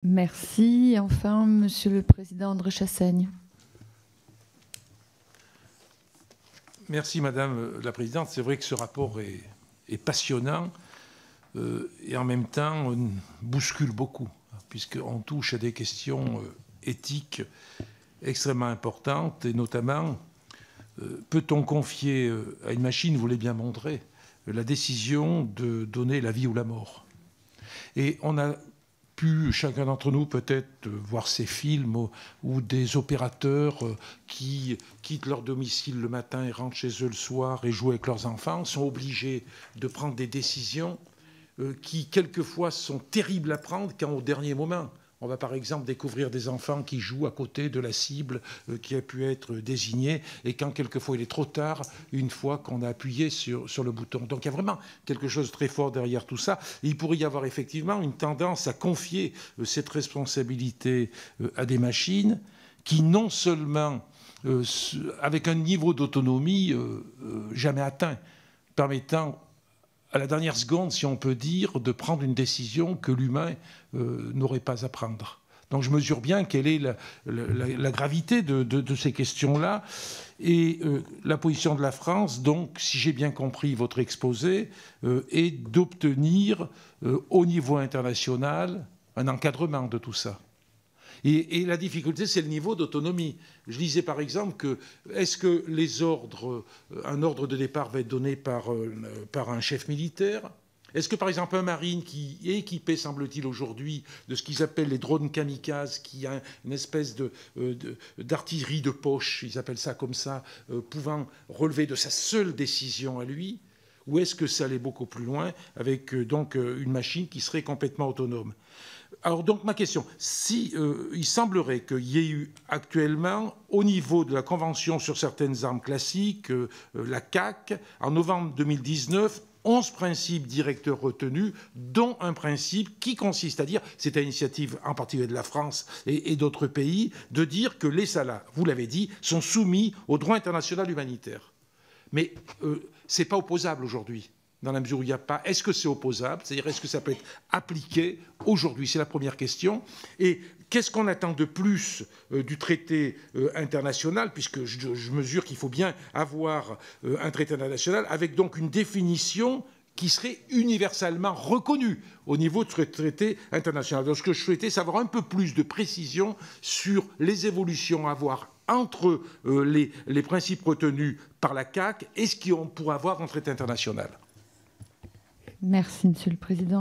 Merci. Enfin, Monsieur le Président André Chassaigne. Merci Madame la Présidente. C'est vrai que ce rapport est passionnant et en même temps bouscule beaucoup, puisqu'on touche à des questions éthiques extrêmement importantes, et notamment, peut-on confier à une machine, vous l'avez bien montré, la décision de donner la vie ou la mort? Et on a pu, chacun d'entre nous, peut-être voir ces films où des opérateurs qui quittent leur domicile le matin et rentrent chez eux le soir et jouent avec leurs enfants, sont obligés de prendre des décisions qui, quelquefois, sont terribles à prendre quand au dernier moment. On va par exemple découvrir des enfants qui jouent à côté de la cible qui a pu être désignée, et quand quelquefois il est trop tard, une fois qu'on a appuyé sur le bouton. Donc il y a vraiment quelque chose de très fort derrière tout ça. Et il pourrait y avoir effectivement une tendance à confier cette responsabilité à des machines qui, non seulement avec un niveau d'autonomie jamais atteint, permettant à la dernière seconde, si on peut dire, de prendre une décision que l'humain n'aurait pas à prendre. Donc je mesure bien quelle est la gravité de ces questions-là. Et la position de la France, donc, si j'ai bien compris votre exposé, est d'obtenir au niveau international un encadrement de tout ça. Et la difficulté, c'est le niveau d'autonomie. Je disais par exemple que, est-ce que les ordres, un ordre de départ va être donné par un chef militaire? Est-ce que, par exemple, un marine qui est équipé, semble-t-il, aujourd'hui, de ce qu'ils appellent les drones kamikazes, qui a une espèce d'artillerie de poche, ils appellent ça comme ça, pouvant relever de sa seule décision à lui, ou est-ce que ça allait beaucoup plus loin, avec donc une machine qui serait complètement autonome? Alors donc ma question, si il semblerait qu'il y ait eu actuellement, au niveau de la Convention sur certaines armes classiques, la CAC, en novembre 2019, 11 principes directeurs retenus, dont un principe qui consiste à dire, c'est à l'initiative en particulier de la France et d'autres pays, de dire que les Salas, vous l'avez dit, sont soumis au droit international humanitaire. Mais ce n'est pas opposable aujourd'hui, dans la mesure où il n'y a pas... Est-ce que c'est opposable? C'est-à-dire, est-ce que ça peut être appliqué aujourd'hui? C'est la première question. Et qu'est-ce qu'on attend de plus du traité international, puisque je mesure qu'il faut bien avoir un traité international avec donc une définition qui serait universellement reconnue au niveau de ce traité international. Donc ce que je souhaitais, c'est avoir un peu plus de précision sur les évolutions à avoir entre les principes retenus par la CAC et ce qu'on pourrait avoir dans le traité international. Merci, Monsieur le Président.